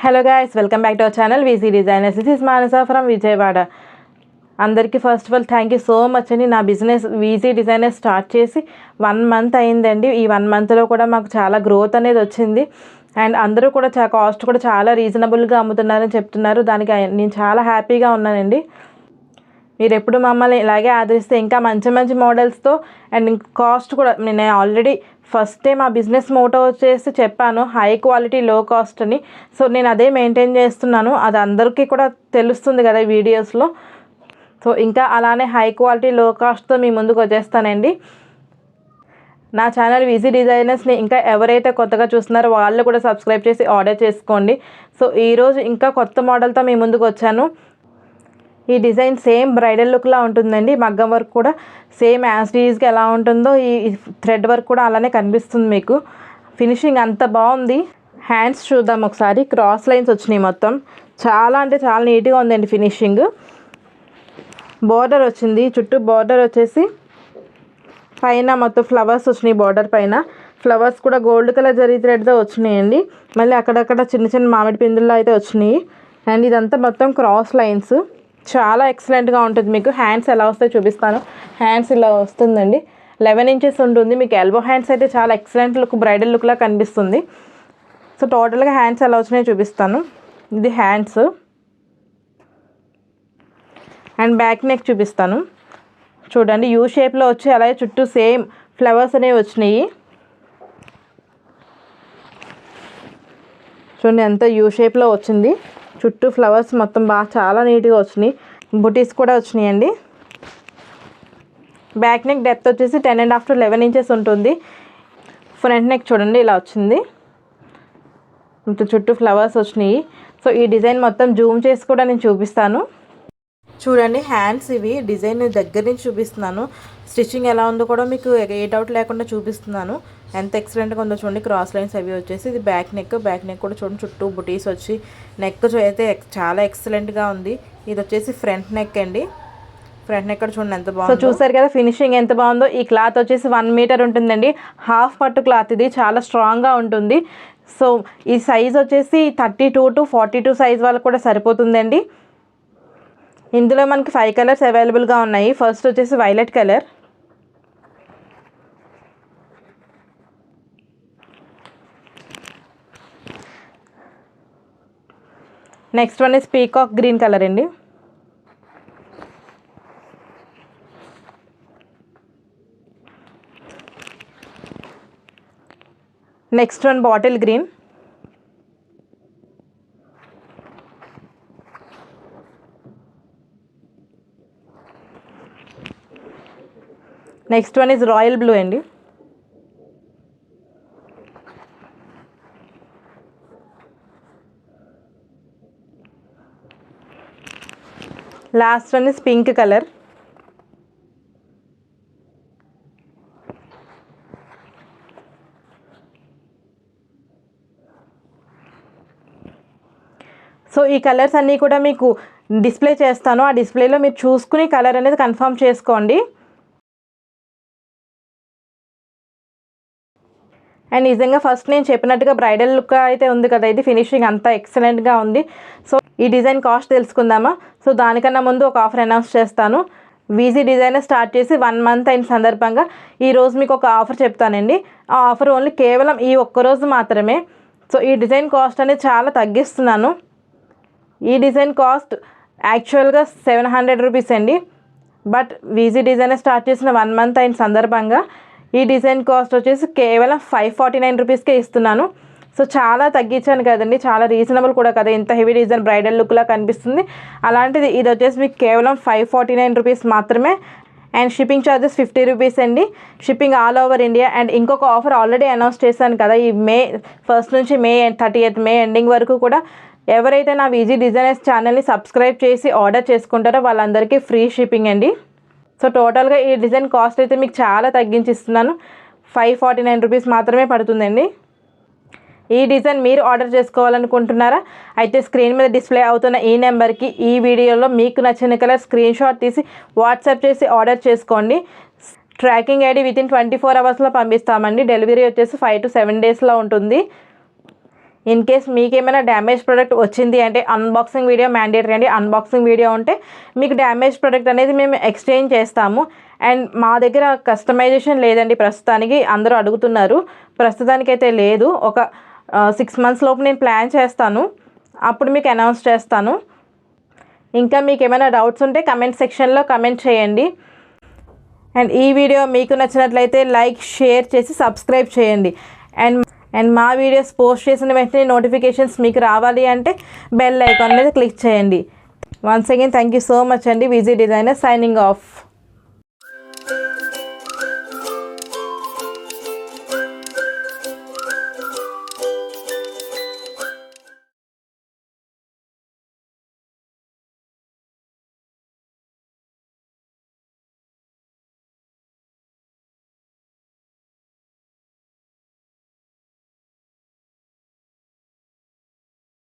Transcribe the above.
Hello guys, welcome back to our channel VC designers. This is Manasa from Vijayawada. అందరికీ first of all thank you so much అండి. నా business VC designer start చేసి 1 month అయిందండి. ఈ 1 మంత్లో కూడా మాకు చాలా గ్రోత్ అనేది వచ్చింది. అండ్ అందరూ కూడా కాస్ట్ కూడా చాలా రీజనబుల్గా అమ్ముతున్నారని చెప్తున్నారు. దానికి నేను చాలా హ్యాపీగా ఉన్నానండి. మీరు ఎప్పుడు మమ్మల్ని ఇలాగే ఆదరిస్తే ఇంకా మంచి మంచి మోడల్స్తో అండ్ కాస్ట్ కూడా నేను ఆల్రెడీ ఫస్ట్ టైం ఆ బిజినెస్ మోటో వచ్చేసి చెప్పాను, హై క్వాలిటీ లో కాస్ట్ అని. సో నేను అదే మెయింటైన్ చేస్తున్నాను. అది అందరికీ కూడా తెలుస్తుంది కదా ఈ వీడియోస్లో. సో ఇంకా అలానే హై క్వాలిటీ లో కాస్ట్తో మీ ముందుకు వచ్చేస్తానండి. నా ఛానల్ వీసీ డిజైనర్స్ని ఇంకా ఎవరైతే కొత్తగా చూస్తున్నారో వాళ్ళు కూడా సబ్స్క్రైబ్ చేసి ఆర్డర్ చేసుకోండి. సో ఈరోజు ఇంకా కొత్త మోడల్తో మీ ముందుకు వచ్చాను. ఈ డిజైన్ సేమ్ బ్రైడల్ లుక్లా ఉంటుందండి. మగ్గం వర్క్ కూడా సేమ్ యాజ్ డీజ్గా ఎలా ఉంటుందో ఈ థ్రెడ్ వర్క్ కూడా అలానే కనిపిస్తుంది మీకు. ఫినిషింగ్ అంత బాగుంది. హ్యాండ్స్ చూద్దాం ఒకసారి. క్రాస్ లైన్స్ వచ్చినాయి మొత్తం. చాలా అంటే చాలా నీట్గా ఉందండి ఫినిషింగ్. బార్డర్ వచ్చింది, చుట్టూ బార్డర్ వచ్చేసి పైన మొత్తం ఫ్లవర్స్ వచ్చినాయి. బార్డర్ పైన ఫ్లవర్స్ కూడా గోల్డ్ కలర్ జరీ థ్రెడ్తో వచ్చినాయండి. మళ్ళీ అక్కడక్కడ చిన్న చిన్న మామిడి పిందుల్లో అయితే వచ్చినాయి. అండ్ ఇదంతా మొత్తం క్రాస్ లైన్స్. చాలా ఎక్సలెంట్గా ఉంటుంది. మీకు హ్యాండ్స్ ఎలా వస్తాయో చూపిస్తాను. హ్యాండ్స్ ఇలా వస్తుందండి. 11 ఇంచెస్ ఉంటుంది. మీకు ఎల్బో హ్యాండ్స్ అయితే చాలా ఎక్సలెంట్ లుక్, బ్రైడల్ లుక్లా కనిపిస్తుంది. సో టోటల్గా హ్యాండ్స్ ఎలా వచ్చినాయో చూపిస్తాను. ఇది హ్యాండ్స్ అండ్ బ్యాక్ నెక్ చూపిస్తాను. చూడండి, యూ షేప్లో వచ్చి అలాగే చుట్టూ సేమ్ ఫ్లవర్స్ అనేవి వచ్చినాయి. చూడండి ఎంత యూ షేప్లో వచ్చింది. చుట్టూ ఫ్లవర్స్ మొత్తం బాగా చాలా నీట్గా వచ్చినాయి. బుటీస్ కూడా వచ్చినాయండి. బ్యాక్ నెక్ డెప్త్ వచ్చేసి 10.5 to 11 ఇంచెస్ ఉంటుంది. ఫ్రంట్ నెక్ చూడండి ఇలా వచ్చింది. మొత్తం చుట్టూ ఫ్లవర్స్ వచ్చినాయి. సో ఈ డిజైన్ మొత్తం జూమ్ చేసి కూడా నేను చూపిస్తాను. చూడండి హ్యాండ్స్ ఇవి. డిజైన్ దగ్గర నుంచి చూపిస్తున్నాను. స్టిచ్చింగ్ ఎలా ఉందో కూడా మీకు ఏ డౌట్ లేకుండా చూపిస్తున్నాను. ఎంత ఎక్సలెంట్గా ఉందో చూడండి. క్రాస్ లైన్స్ అవి వచ్చేసి ఇది బ్యాక్ నెక్. బ్యాక్ నెక్ కూడా చూడండి చుట్టూ బుటీస్ వచ్చి నెక్ అయితే చాలా ఎక్సలెంట్గా ఉంది. ఇది వచ్చేసి ఫ్రంట్ నెక్ అండి. ఫ్రంట్ నెక్ కూడా చూడండి ఎంత బాగుంది. సో చూసారు కదా ఫినిషింగ్ ఎంత బాగుందో. ఈ క్లాత్ వచ్చేసి 1 మీటర్ ఉంటుందండి. హాఫ్ పట్టు క్లాత్ ఇది. చాలా స్ట్రాంగ్గా ఉంటుంది. సో ఈ సైజ్ వచ్చేసి 32 to 42 సైజ్ వాళ్ళకి కూడా సరిపోతుందండి. ఇందులో మనకి 5 కలర్స్ అవైలబుల్గా ఉన్నాయి. ఫస్ట్ వచ్చేసి violet colour, next one is peacock green colour అండి. Next one bottle green, next one is royal blue అండి. Last one is pink colour. So ఈ కలర్స్ అన్నీ కూడా మీకు డిస్ప్లే చేస్తాను. ఆ డిస్ప్లేలో మీరు చూసుకుని కలర్ అనేది కన్ఫర్మ్ చేసుకోండి. అండ్ నిజంగా ఫస్ట్ నేను చెప్పినట్టుగా బ్రైడల్ లుక్ అయితే ఉంది కదా, ఇది ఫినిషింగ్ అంతా ఎక్సలెంట్గా ఉంది. సో ఈ డిజైన్ కాస్ట్ తెలుసుకుందామా? సో దానికన్నా ముందు ఒక ఆఫర్ అనౌన్స్ చేస్తాను. వీసీ డిజైనర్ స్టార్ట్ చేసి 1 మంత్ అయిన సందర్భంగా ఈరోజు మీకు ఒక ఆఫర్ చెప్తానండి. ఆ ఆఫర్ ఓన్లీ కేవలం ఈ ఒక్కరోజు మాత్రమే. సో ఈ డిజైన్ కాస్ట్ అనేది చాలా తగ్గిస్తున్నాను. ఈ డిజైన్ కాస్ట్ యాక్చువల్గా 700 రూపీస్ అండి. బట్ వీసీ డిజైనర్ స్టార్ట్ చేసిన 1 మంత్ అయిన సందర్భంగా ఈ డిజైన్ కాస్ట్ వచ్చేసి కేవలం 549 రూపీస్కే ఇస్తున్నాను. సో చాలా తగ్గించాను కదండి, చాలా రీజనబుల్ కూడా కదా. ఇంత హెవీ డిజైన్ బ్రైడల్ లుక్లా కనిపిస్తుంది. అలాంటిది ఇది వచ్చేసి మీకు కేవలం 549 రూపీస్ మాత్రమే. అండ్ షిప్పింగ్ ఛార్జెస్ 50 రూపీస్ అండి. Shipping all over India. And ఇంకొక ఆఫర్ ఆల్రెడీ అనౌన్స్ చేశాను కదా, ఈ మే 1 నుంచి మే 30th మే ఎండింగ్ వరకు కూడా ఎవరైతే నా వీసీ డిజైనర్స్ ఛానల్ని సబ్స్క్రైబ్ చేసి ఆర్డర్ చేసుకుంటారో వాళ్ళందరికీ ఫ్రీ షిప్పింగ్ అండి. సో టోటల్గా ఈ డిజైన్ కాస్ట్ అయితే మీకు చాలా తగ్గించి ఇస్తున్నాను. 549 రూపీస్ మాత్రమే పడుతుందండి. ఈ డిజైన్ మీరు ఆర్డర్ చేసుకోవాలనుకుంటున్నారా? అయితే స్క్రీన్ మీద డిస్ప్లే అవుతున్న ఈ నెంబర్కి ఈ వీడియోలో మీకు నచ్చిన కలర్ స్క్రీన్ షాట్ తీసి వాట్సాప్ చేసి ఆర్డర్ చేసుకోండి. ట్రాకింగ్ ఐడి వితిన్ 24 అవర్స్లో పంపిస్తామండి. డెలివరీ వచ్చేసి 5 to 7 డేస్లో ఉంటుంది. ఇన్ కేస్ మీకేమైనా డ్యామేజ్ ప్రోడక్ట్ వచ్చింది అంటే అన్బాక్సింగ్ వీడియో మ్యాండేటరీ అండి. అన్బాక్సింగ్ వీడియో ఉంటే మీకు డ్యామేజ్ ప్రోడక్ట్ అనేది మేము ఎక్స్చేంజ్ చేస్తాము. అండ్ మా దగ్గర కస్టమైజేషన్ లేదండి ప్రస్తుతానికి. అందరూ అడుగుతున్నారు, ప్రస్తుతానికైతే లేదు. ఒక 6 months లోపు నేను ప్లాన్ చేస్తాను, అప్పుడు మీకు అనౌన్స్ చేస్తాను. ఇంకా మీకు ఏమైనా డౌట్స్ ఉంటే కమెంట్ సెక్షన్లో కమెంట్ చేయండి. అండ్ ఈ వీడియో మీకు నచ్చినట్లయితే లైక్, షేర్ చేసి సబ్స్క్రైబ్ చేయండి. అండ్ మా వీడియోస్ పోస్ట్ చేసిన వెంటనే నోటిఫికేషన్స్ మీకు రావాలి అంటే బెల్ ఐకాన్ మీద క్లిక్ చేయండి. Once again thank you so much అండి. విజీ డిజైనర్ సైనింగ్ ఆఫ్.